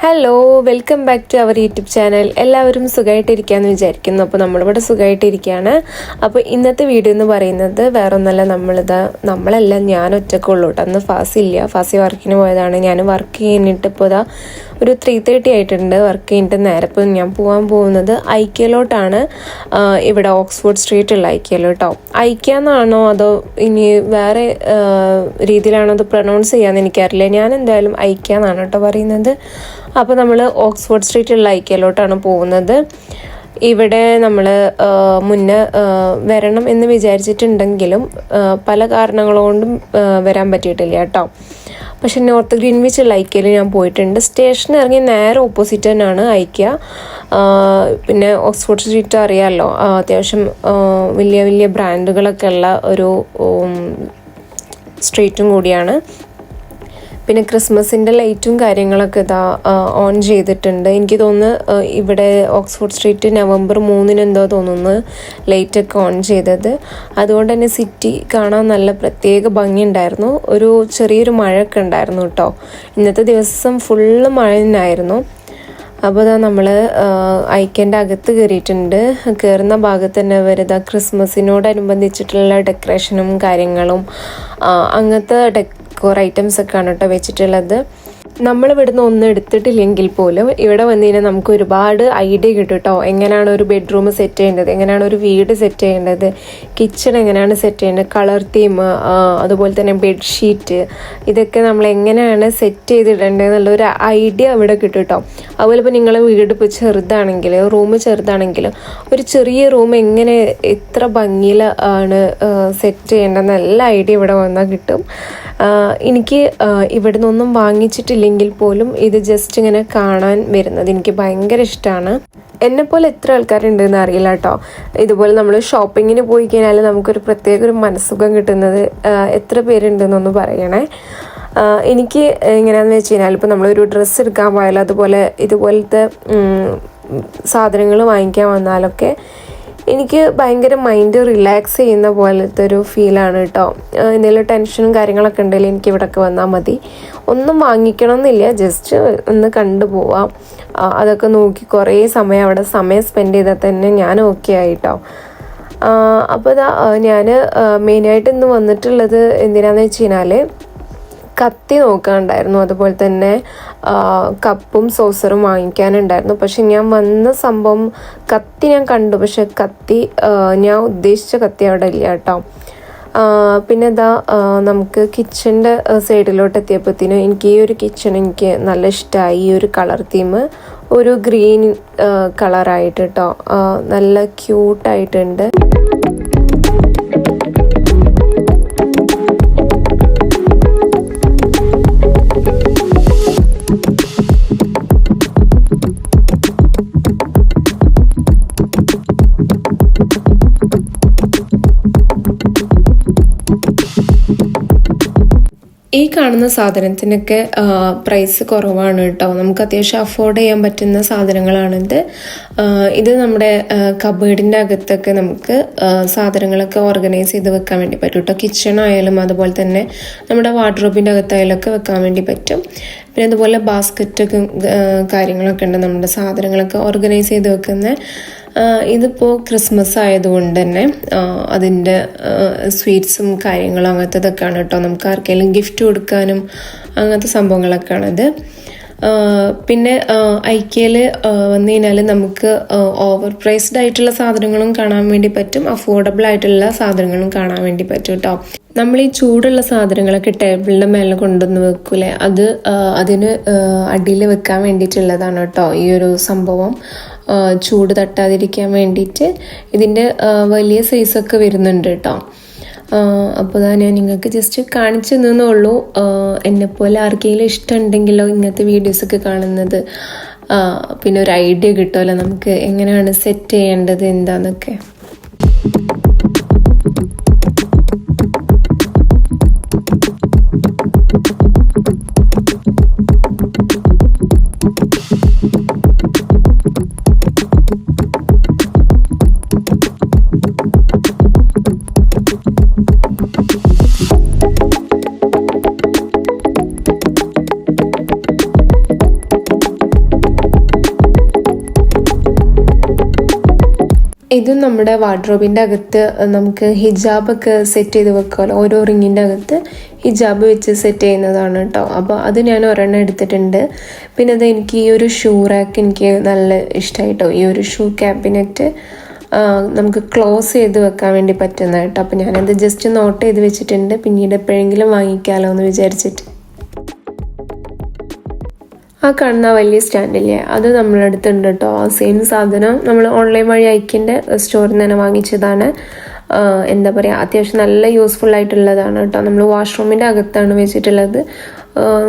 Hello, welcome back to our YouTube channel. എല്ലാവരും സുഖമായിട്ടിരിക്കുകയെന്ന് വിചാരിക്കുന്നു. അപ്പോൾ നമ്മളിവിടെ സുഖമായിട്ടിരിക്കുകയാണ്. അപ്പോൾ ഇന്നത്തെ വീഡിയോ എന്ന് പറയുന്നത് വേറൊന്നല്ല, നമ്മളല്ല ഞാൻ ഒറ്റക്കുള്ളൂ കേട്ടോ. അന്ന് ഫാസി വർക്കിന് പോയതാണ്. ഞാൻ വർക്ക് കഴിഞ്ഞിട്ട് ഇപ്പോൾ ഒരു 3:30 ആയിട്ടുണ്ട്. വർക്ക് കഴിഞ്ഞിട്ട് നേരെ ഇപ്പോൾ ഞാൻ പോകാൻ പോകുന്നത് ഐക്യയിലോട്ടാണ്. ഇവിടെ ഓക്സ്ഫോർഡ് സ്ട്രീറ്റുള്ള ഐക്യയിലോ കേട്ടോ. ഐക്യ എന്നാണോ അതോ ഇനി വേറെ രീതിയിലാണോ അത് പ്രൊനൗൺസ് ചെയ്യാമെന്ന് എനിക്കറിയില്ല. ഞാൻ എന്തായാലും ഐക്യ എന്നാണ് കേട്ടോ പറയുന്നത്. അപ്പോൾ നമ്മൾ ഓക്സ്ഫോർഡ് സ്ട്രീറ്റുള്ള ഐക്യയിലോട്ടാണ് പോകുന്നത്. ഇവിടെ നമ്മൾ മുന്നേ വരണം എന്ന് വിചാരിച്ചിട്ടുണ്ടെങ്കിലും പല കാരണങ്ങളുകൊണ്ടും വരാൻ പറ്റിയിട്ടില്ല കേട്ടോ. പക്ഷെ നോർത്ത് ഗ്രീൻവിച്ചുള്ള ഐക്യയിൽ ഞാൻ പോയിട്ടുണ്ട്. സ്റ്റേഷൻ ഇറങ്ങി നേരെ ഓപ്പോസിറ്റ് തന്നെയാണ് ഐക്യ. പിന്നെ ഓക്സ്ഫോർഡ് സ്ട്രീറ്റ് അറിയാമല്ലോ, അത്യാവശ്യം വലിയ വലിയ ബ്രാൻഡുകളൊക്കെ ഉള്ള ഒരു സ്ട്രീറ്റും കൂടിയാണ്. പിന്നെ ക്രിസ്മസിൻ്റെ ലൈറ്റും കാര്യങ്ങളൊക്കെ ഓൺ ചെയ്തിട്ടുണ്ട്. എനിക്ക് തോന്നുന്നു ഇവിടെ ഓക്സ്ഫോർഡ് സ്ട്രീറ്റ് November 3 എന്തോ തോന്നുന്നു ലൈറ്റൊക്കെ ഓൺ ചെയ്തത്. അതുകൊണ്ട് തന്നെ സിറ്റി കാണാൻ നല്ല പ്രത്യേക ഭംഗിയുണ്ടായിരുന്നു. ഒരു ചെറിയൊരു മഴയൊക്കെ ഉണ്ടായിരുന്നു കേട്ടോ. ഇന്നത്തെ ദിവസം ഫുള്ള് മഴ തന്നെയായിരുന്നു. അപ്പോൾ നമ്മൾ ഐക്യൻ്റെ അകത്ത് കയറിയിട്ടുണ്ട്. കയറുന്ന ഭാഗത്ത് തന്നെ വരുന്ന ക്രിസ്മസിനോടനുബന്ധിച്ചിട്ടുള്ള ഡെക്കറേഷനും കാര്യങ്ങളും അങ്ങനത്തെ ഡെക്കോർ ഐറ്റംസ് ഒക്കെയാണ് കേട്ടോ വെച്ചിട്ടുള്ളത്. നമ്മളിവിടുന്ന് ഒന്നും എടുത്തിട്ടില്ലെങ്കിൽ പോലും ഇവിടെ വന്നു കഴിഞ്ഞാൽ നമുക്ക് ഒരുപാട് ഐഡിയ കിട്ടും കേട്ടോ. എങ്ങനെയാണ് ഒരു ബെഡ്റൂം സെറ്റ് ചെയ്യേണ്ടത്, എങ്ങനെയാണ് ഒരു വീട് സെറ്റ് ചെയ്യേണ്ടത്, കിച്ചൺ എങ്ങനെയാണ് സെറ്റ് ചെയ്യേണ്ടത്, കളർ തീം, അതുപോലെ തന്നെ ബെഡ്ഷീറ്റ്, ഇതൊക്കെ നമ്മൾ എങ്ങനെയാണ് സെറ്റ് ചെയ്തിടേണ്ടത് എന്നുള്ളൊരു ഐഡിയ ഇവിടെ കിട്ടും കേട്ടോ. അതുപോലെ ഇപ്പോൾ നിങ്ങളെ വീട് ഇപ്പോൾ ചെറുതാണെങ്കിൽ, റൂം ചെറുതാണെങ്കിലും ഒരു ചെറിയ റൂം എങ്ങനെ എത്ര ഭംഗിയിൽ ആണ് സെറ്റ് ചെയ്യേണ്ടതെന്ന് എല്ലാ ഐഡിയ ഇവിടെ വന്നാൽ കിട്ടും. എനിക്ക് ഇവിടെ നിന്നൊന്നും വാങ്ങിച്ചിട്ടില്ലെങ്കിൽ പോലും ഇത് ജസ്റ്റ് ഇങ്ങനെ കാണാൻ വരുന്നത് എനിക്ക് ഭയങ്കര ഇഷ്ടമാണ്. എന്നെപ്പോലെ എത്ര ആൾക്കാരുണ്ടെന്ന് അറിയില്ല കേട്ടോ. ഇതുപോലെ നമ്മൾ ഷോപ്പിങ്ങിന് പോയി കഴിഞ്ഞാൽ നമുക്കൊരു പ്രത്യേക ഒരു മനസ്സുഖം കിട്ടുന്നത് എത്ര പേരുണ്ടെന്നൊന്ന് പറയണേ. എനിക്ക് എങ്ങനെയാണെന്ന് വെച്ച് കഴിഞ്ഞാൽ ഇപ്പോൾ നമ്മളൊരു ഡ്രസ്സ് എടുക്കാൻ പോയാലും അതുപോലെ ഇതുപോലത്തെ സാധനങ്ങൾ വാങ്ങിക്കാൻ വന്നാലൊക്കെ എനിക്ക് ഭയങ്കര മൈൻഡ് റിലാക്സ് ചെയ്യുന്ന പോലത്തെ ഒരു ഫീലാണ് കേട്ടോ. എന്തെങ്കിലും ടെൻഷനും കാര്യങ്ങളൊക്കെ ഉണ്ടെങ്കിൽ എനിക്ക് ഇവിടെയൊക്കെ വന്നാൽ മതി. ഒന്നും വാങ്ങിക്കണം എന്നില്ല, ജസ്റ്റ് ഒന്ന് കണ്ടുപോവാം. അതൊക്കെ നോക്കി കുറേ സമയം അവിടെ സ്പെൻഡ് ചെയ്താൽ തന്നെ ഞാൻ ഓക്കെ ആയിട്ടോ. അപ്പോൾ ഞാൻ മെയിനായിട്ട് ഇന്ന് വന്നിട്ടുള്ളത് എന്തിനാന്ന് വെച്ച് കഴിഞ്ഞാൽ കത്തി നോക്കാനുണ്ടായിരുന്നു. അതുപോലെ തന്നെ കപ്പും സോസറും വാങ്ങിക്കാനുണ്ടായിരുന്നു. പക്ഷെ ഞാൻ വന്ന സംഭവം കത്തി ഞാൻ കണ്ടു, പക്ഷെ കത്തി ഞാൻ ഉദ്ദേശിച്ച കത്തി അവിടെ ഇല്ല കേട്ടോ. പിന്നെ നമുക്ക് കിച്ചൻ്റെ സൈഡിലോട്ട് എത്തിയപ്പോഴത്തേനും എനിക്ക് ഈ ഒരു കിച്ചൺ എനിക്ക് നല്ല ഇഷ്ടമായി. ഈ ഒരു കളർ തീം ഒരു ഗ്രീൻ കളറായിട്ട് കേട്ടോ, നല്ല ക്യൂട്ടായിട്ടുണ്ട്. ഈ കാണുന്ന സാധനത്തിനൊക്കെ പ്രൈസ് കുറവാണ് കേട്ടോ. നമുക്ക് അത്യാവശ്യം അഫോർഡ് ചെയ്യാൻ പറ്റുന്ന സാധനങ്ങളാണിത്. ഇത് നമ്മുടെ കബേർഡിൻ്റെ അകത്തൊക്കെ നമുക്ക് സാധനങ്ങളൊക്കെ ഓർഗനൈസ് ചെയ്ത് വെക്കാൻ വേണ്ടി പറ്റും കേട്ടോ. കിച്ചൺ ആയാലും അതുപോലെ തന്നെ നമ്മുടെ വാർഡ്രോബിൻ്റെ അകത്തായാലൊക്കെ വെക്കാൻ വേണ്ടി പറ്റും. പിന്നെ അതുപോലെ ബാസ്ക്കറ്റൊക്കെ കാര്യങ്ങളൊക്കെ ഉണ്ട്, നമ്മുടെ സാധനങ്ങളൊക്കെ ഓർഗനൈസ് ചെയ്ത് വെക്കുന്ന. ഇതിപ്പോൾ ക്രിസ്മസ് ആയതുകൊണ്ട് തന്നെ അതിൻ്റെ സ്വീറ്റ്സും കാര്യങ്ങളും അങ്ങനത്തതൊക്കെയാണ് കേട്ടോ. നമുക്ക് ആർക്കെങ്കിലും ഗിഫ്റ്റ് കൊടുക്കാനും അങ്ങനത്തെ സംഭവങ്ങളൊക്കെയാണിത്. പിന്നെ ഐക്യയിൽ വന്നു കഴിഞ്ഞാൽ നമുക്ക് ഓവർ പ്രൈസ്ഡ് ആയിട്ടുള്ള സാധനങ്ങളും കാണാൻ വേണ്ടി പറ്റും, അഫോർഡബിൾ ആയിട്ടുള്ള സാധനങ്ങളും കാണാൻ വേണ്ടി പറ്റും കേട്ടോ. നമ്മൾ ഈ ചൂടുള്ള സാധനങ്ങളൊക്കെ ടേബിളിൻ്റെ മേലെ കൊണ്ടുവന്ന് വെക്കൂലേ, അതിന് അടിയിൽ വെക്കാൻ വേണ്ടിയിട്ടുള്ളതാണ് കേട്ടോ ഈ ഒരു സംഭവം. ചൂട് തട്ടാതിരിക്കാൻ വേണ്ടിയിട്ട് ഇതിൻ്റെ വലിയ സൈസൊക്കെ വരുന്നുണ്ട് കേട്ടോ. അപ്പോൾ ഞാൻ നിങ്ങൾക്ക് ജസ്റ്റ് കാണിച്ചു തന്നുള്ളൂ. എന്നെപ്പോലെ ആർക്കെങ്കിലും ഇഷ്ടമുണ്ടെങ്കിലോ ഇങ്ങനത്തെ വീഡിയോസൊക്കെ കാണുന്നത്, പിന്നെ ഒരു ഐഡിയ കിട്ടുമല്ലോ നമുക്ക് എങ്ങനെയാണ് സെറ്റ് ചെയ്യേണ്ടത് എന്താന്നൊക്കെ. ഇതും നമ്മുടെ വാർഡ്രോബിൻ്റെ അകത്ത് നമുക്ക് ഹിജാബൊക്കെ സെറ്റ് ചെയ്ത് വെക്കാമല്ലോ, ഓരോ റിങ്ങിൻ്റെ അകത്ത് ഹിജാബ് വെച്ച് സെറ്റ് ചെയ്യുന്നതാണ് കേട്ടോ. അപ്പോൾ അത് ഞാൻ ഒരെണ്ണം എടുത്തിട്ടുണ്ട്. പിന്നെ അത് എനിക്ക് ഈ ഒരു ഷൂ റാക്ക് എനിക്ക് നല്ല ഇഷ്ടമായിട്ടോ. ഈ ഒരു ഷൂ ക്യാബിനറ്റ് നമുക്ക് ക്ലോസ് ചെയ്ത് വെക്കാൻ വേണ്ടി പറ്റുന്ന കേട്ടോ. അപ്പോൾ ഞാനത് ജസ്റ്റ് നോട്ട് ചെയ്ത് വെച്ചിട്ടുണ്ട്, പിന്നീട് എപ്പോഴെങ്കിലും വാങ്ങിക്കാമല്ലോ എന്ന് വിചാരിച്ചിട്ട്. ആ കാണുന്ന വലിയ സ്റ്റാൻഡില്ലേ, അത് നമ്മളടുത്തുണ്ട് കേട്ടോ. ആ സെയിം സാധനം നമ്മൾ ഓൺലൈൻ വഴി ഐക്കിൻ്റെ സ്റ്റോറിൽ നിന്ന് തന്നെ വാങ്ങിച്ചതാണ്. എന്താ പറയുക, അത്യാവശ്യം നല്ല യൂസ്ഫുൾ ആയിട്ടുള്ളതാണ് കേട്ടോ. നമ്മൾ വാഷ്റൂമിൻ്റെ അകത്താണ് വെച്ചിട്ടുള്ളത്.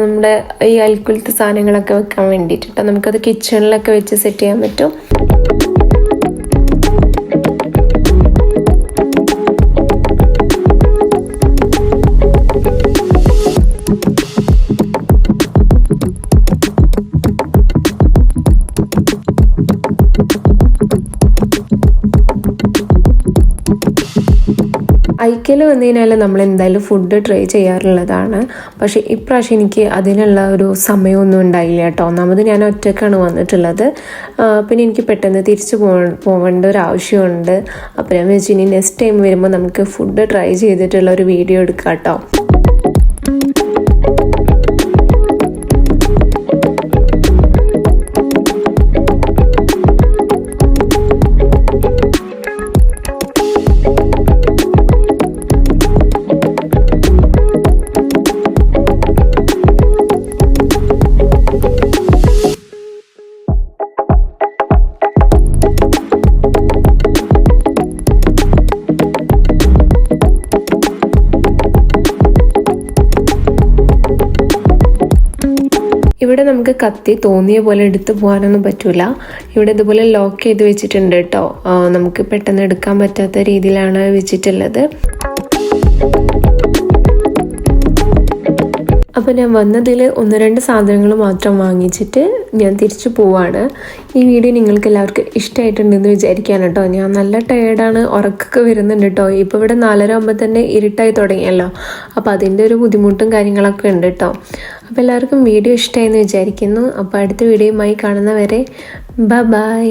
നമ്മുടെ ഈ അൽക്കുലത്തെ സാധനങ്ങളൊക്കെ വെക്കാൻ വേണ്ടിയിട്ട് കേട്ടോ. നമുക്കത് കിച്ചണിലൊക്കെ വെച്ച് സെറ്റ് ചെയ്യാൻ പറ്റും. ഐക്കയിൽ വന്നു കഴിഞ്ഞാൽ നമ്മൾ എന്തായാലും ഫുഡ് ട്രൈ ചെയ്യാറുള്ളതാണ്. പക്ഷേ ഇപ്രാവശ്യം എനിക്ക് അതിനുള്ള ഒരു സമയമൊന്നും ഉണ്ടായില്ല കേട്ടോ. ഒന്നാമത് ഞാൻ ഒറ്റയ്ക്കാണ് വന്നിട്ടുള്ളത്. പിന്നെ എനിക്ക് പെട്ടെന്ന് തിരിച്ചു പോകേണ്ട ഒരു ആവശ്യമുണ്ട്. അപ്പോൾ ഞാൻ വെച്ച് ഇനി നെക്സ്റ്റ് ടൈം വരുമ്പോൾ നമുക്ക് ഫുഡ് ട്രൈ ചെയ്തിട്ടുള്ള ഒരു വീഡിയോ എടുക്കാം കേട്ടോ. ഇവിടെ നമുക്ക് കത്തി തോന്നിയ പോലെ എടുത്തു പോകാനൊന്നും പറ്റില്ല. ഇവിടെ ഇതുപോലെ ലോക്ക് ചെയ്ത് വെച്ചിട്ടുണ്ട് കേട്ടോ. നമുക്ക് പെട്ടെന്ന് എടുക്കാൻ പറ്റാത്ത രീതിയിലാണ് വെച്ചിട്ടുള്ളത്. അപ്പോൾ ഞാൻ വന്നതിൽ 1-2 സാധനങ്ങൾ മാത്രം വാങ്ങിച്ചിട്ട് ഞാൻ തിരിച്ചു പോവാണ്. ഈ വീഡിയോ നിങ്ങൾക്ക് എല്ലാവർക്കും ഇഷ്ടമായിട്ടുണ്ടെന്ന് വിചാരിക്കാൻ കേട്ടോ. ഞാൻ നല്ല ടയേർഡാണ്, ഉറക്കൊക്കെ വരുന്നുണ്ട് കേട്ടോ. ഇപ്പോൾ ഇവിടെ 4:30 ആകുമ്പോൾ തന്നെ ഇരുട്ടായി തുടങ്ങിയല്ലോ. അപ്പോൾ അതിൻ്റെ ഒരു ബുദ്ധിമുട്ടും കാര്യങ്ങളൊക്കെ ഉണ്ട് കേട്ടോ. അപ്പോൾ എല്ലാവർക്കും വീഡിയോ ഇഷ്ടമായെന്ന് വിചാരിക്കുന്നു. അപ്പോൾ അടുത്ത വീഡിയോയുമായി കാണുന്നവരെ ബൈ.